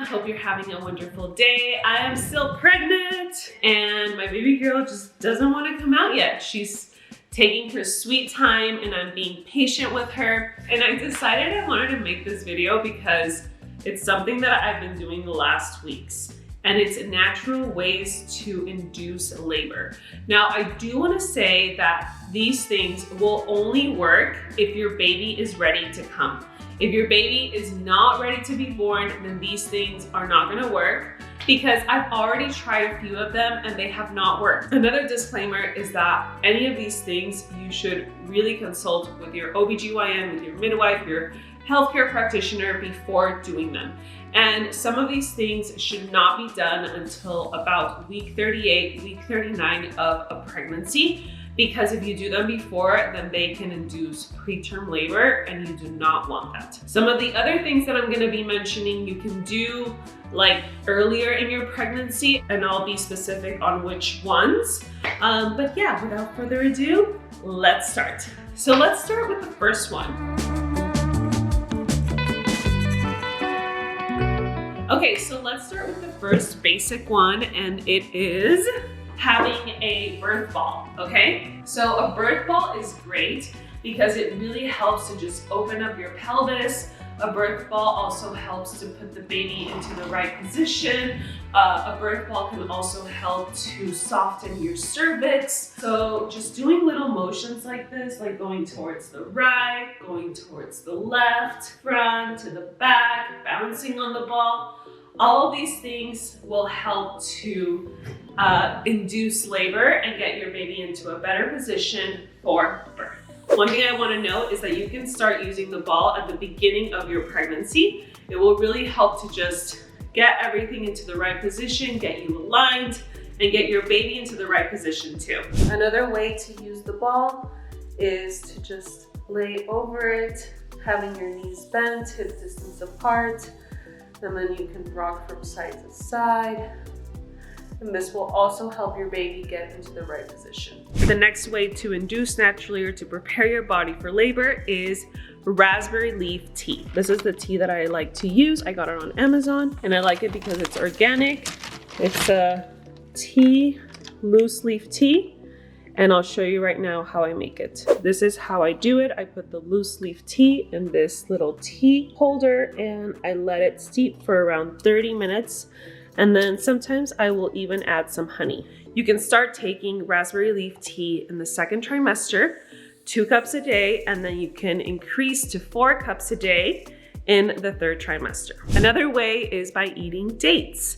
Hope you're having a wonderful day. I am still pregnant and my baby girl just doesn't want to come out yet. She's taking her sweet time and I'm being patient with her. And I decided I wanted to make this video because it's something that I've been doing the last weeks. And it's natural ways to induce labor. Now, I do want to say that these things will only work if your baby is ready to come. If your baby is not ready to be born, then these things are not going to work because I've already tried a few of them and they have not worked. Another disclaimer is that any of these things you should really consult with your OBGYN, with your midwife, your healthcare practitioner before doing them. And some of these things should not be done until about week 38, week 39 of a pregnancy, because if you do them before, then they can induce preterm labor and you do not want that. Some of the other things that I'm gonna be mentioning, you can do like earlier in your pregnancy, and I'll be specific on which ones. But yeah, without further ado, let's start. So let's start with the first one. Okay, so let's start with the first basic one, and it is having a birth ball, okay? So a birth ball is great because it really helps to just open up your pelvis. A birth ball also helps to put the baby into the right position. A birth ball can also help to soften your cervix. So just doing little motions like this, like going towards the right, going towards the left, front to the back, bouncing on the ball, all of these things will help to induce labor and get your baby into a better position for birth. One thing I want to note is that you can start using the ball at the beginning of your pregnancy. It will really help to just get everything into the right position, get you aligned, and get your baby into the right position too. Another way to use the ball is to just lay over it, having your knees bent, hip distance apart, and then you can rock from side to side. And this will also help your baby get into the right position. The next way to induce naturally or to prepare your body for labor is raspberry leaf tea. This is the tea that I like to use. I got it on Amazon and I like it because it's organic. It's a tea, loose leaf tea. And I'll show you right now how I make it. This is how I do it. I put the loose leaf tea in this little tea holder and I let it steep for around 30 minutes. And then sometimes I will even add some honey. You can start taking raspberry leaf tea in the second trimester, 2 cups a day, and then you can increase to 4 cups a day in the third trimester. Another way is by eating dates.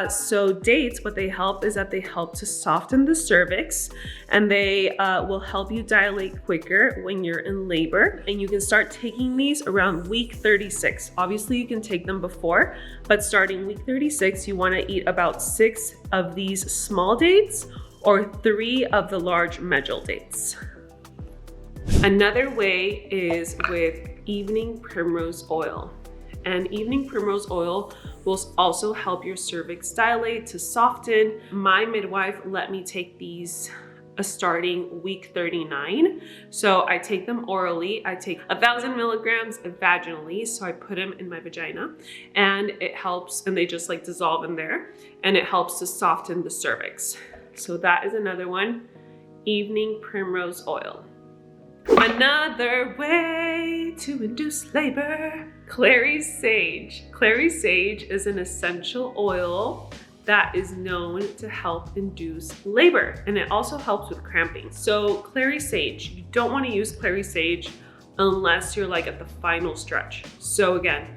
So dates, what they help is that they help to soften the cervix and they will help you dilate quicker when you're in labor. And you can start taking these around week 36. Obviously you can take them before, but starting week 36, you wanna eat about 6 of these small dates or 3 of the large medjool dates. Another way is with evening primrose oil. And evening primrose oil will also help your cervix dilate to soften. My midwife let me take these starting week 39. So I take them orally. I take 1,000 milligrams vaginally. So I put them in my vagina and it helps, and they just like dissolve in there and it helps to soften the cervix. So that is another one, evening primrose oil. Another way to induce labor, clary sage. Clary sage is an essential oil that is known to help induce labor, and it also helps with cramping. So clary sage, you don't want to use clary sage unless you're like at the final stretch. So again,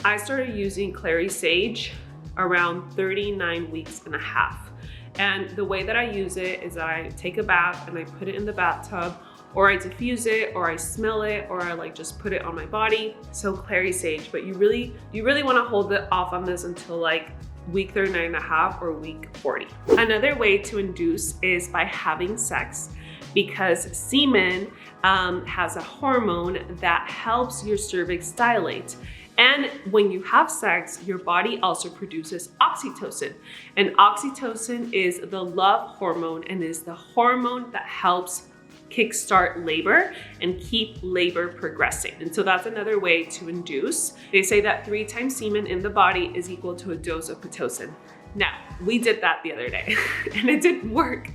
I started using clary sage around 39 weeks and a half. And the way that I use it is that I take a bath and I put it in the bathtub, or I diffuse it, or I smell it, or I like just put it on my body. So clary sage, but you really want to hold it off on this until like week 39 and a half or week 40. Another way to induce is by having sex, because semen has a hormone that helps your cervix dilate. And when you have sex, your body also produces oxytocin. And oxytocin is the love hormone and is the hormone that helps kickstart labor and keep labor progressing. And so that's another way to induce. They say that 3 times semen in the body is equal to a dose of Pitocin. Now, we did that the other day and it didn't work.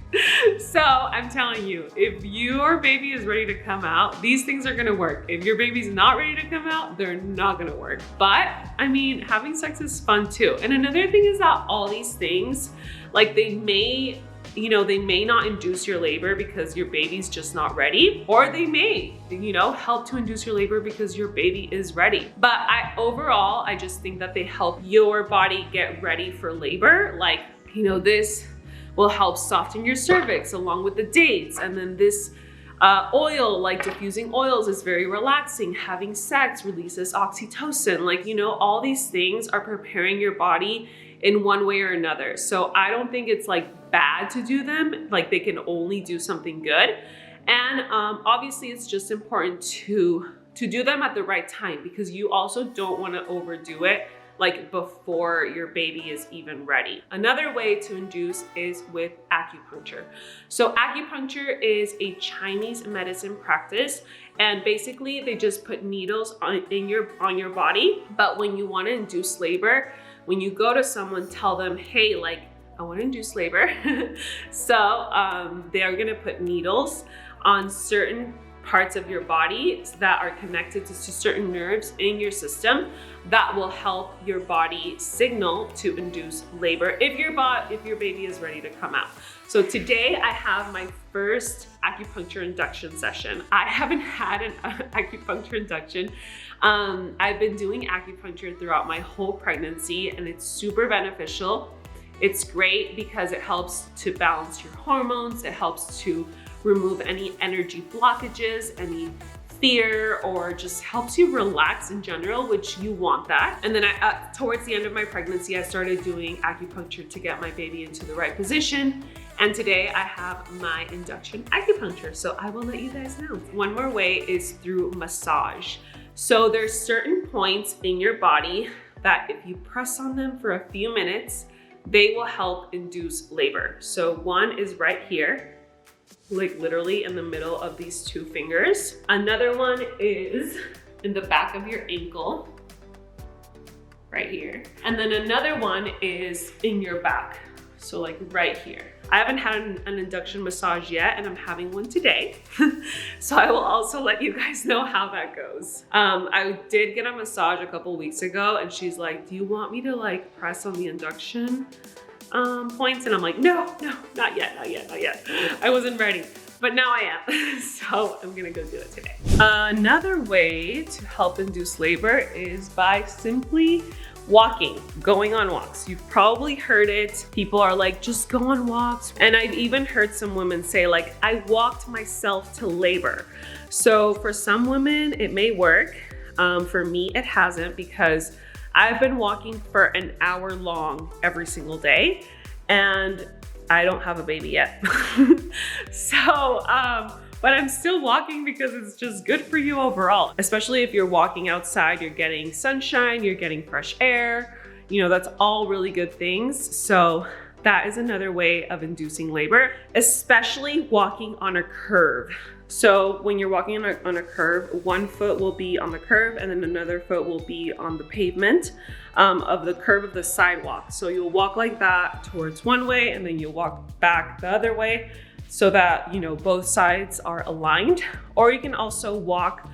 So I'm telling you, if your baby is ready to come out, these things are gonna work. If your baby's not ready to come out, they're not gonna work. But I mean, having sex is fun too. And another thing is that all these things, like they may not induce your labor because your baby's just not ready, or they may, help to induce your labor because your baby is ready. But overall, I just think that they help your body get ready for labor. Like, this will help soften your cervix along with the dates. And then this oil, like diffusing oils, is very relaxing. Having sex releases oxytocin. Like, all these things are preparing your body in one way or another. So I don't think it's like bad to do them. Like they can only do something good. And obviously it's just important to do them at the right time, because you also don't want to overdo it like before your baby is even ready. Another way to induce is with acupuncture. So acupuncture is a Chinese medicine practice, and basically they just put needles on your body. But when you want to induce labor, when you go to someone, tell them, hey, like, I want to induce labor. So they are going to put needles on certain parts of your body that are connected to certain nerves in your system that will help your body signal to induce labor if your baby is ready to come out. So today I have my first acupuncture induction session. I haven't had an acupuncture induction. I've been doing acupuncture throughout my whole pregnancy, and it's super beneficial. It's great because it helps to balance your hormones. It helps to remove any energy blockages, any fear, or just helps you relax in general, which you want that. And then towards the end of my pregnancy, I started doing acupuncture to get my baby into the right position. And today I have my induction acupuncture. So I will let you guys know. One more way is through massage. So there's certain points in your body that if you press on them for a few minutes, they will help induce labor. So one is right here, like literally in the middle of these 2 fingers. Another one is in the back of your ankle, right here. And then another one is in your back, so like right here. I haven't had an induction massage yet, and I'm having one today. So I will also let you guys know how that goes. I did get a massage a couple weeks ago, and she's like, do you want me to like press on the induction points? And I'm like, no, not yet. I wasn't ready, but now I am. So I'm gonna go do it today. Another way to help induce labor is by simply walking, going on walks. You've probably heard it. People are like, just go on walks. And I've even heard some women say like, I walked myself to labor. So for some women, it may work. For me, it hasn't, because I've been walking for an hour long every single day, and I don't have a baby yet. So, but I'm still walking because it's just good for you overall. Especially if you're walking outside, you're getting sunshine, you're getting fresh air, that's all really good things. So that is another way of inducing labor, especially walking on a curve. So when you're walking on a curve, one foot will be on the curve and then another foot will be on the pavement of the curve of the sidewalk. So you'll walk like that towards one way, and then you'll walk back the other way, so that, both sides are aligned. Or you can also walk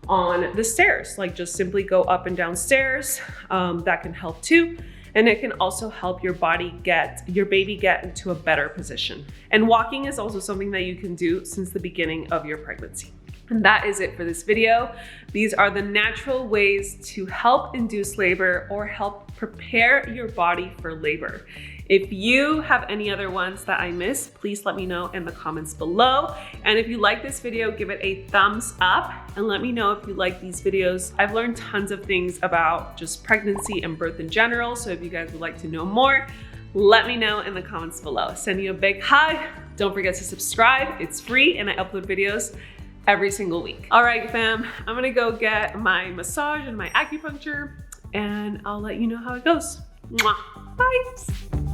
on the stairs, like just simply go up and down stairs. That can help too. And it can also help your baby get into a better position. And walking is also something that you can do since the beginning of your pregnancy. And that is it for this video. These are the natural ways to help induce labor or help prepare your body for labor. If you have any other ones that I missed, please let me know in the comments below. And if you like this video, give it a thumbs up and let me know if you like these videos. I've learned tons of things about just pregnancy and birth in general. So if you guys would like to know more, let me know in the comments below. Send you a big hug. Don't forget to subscribe. It's free and I upload videos every single week. All right, fam, I'm gonna go get my massage and my acupuncture, and I'll let you know how it goes. Mwah. Bye.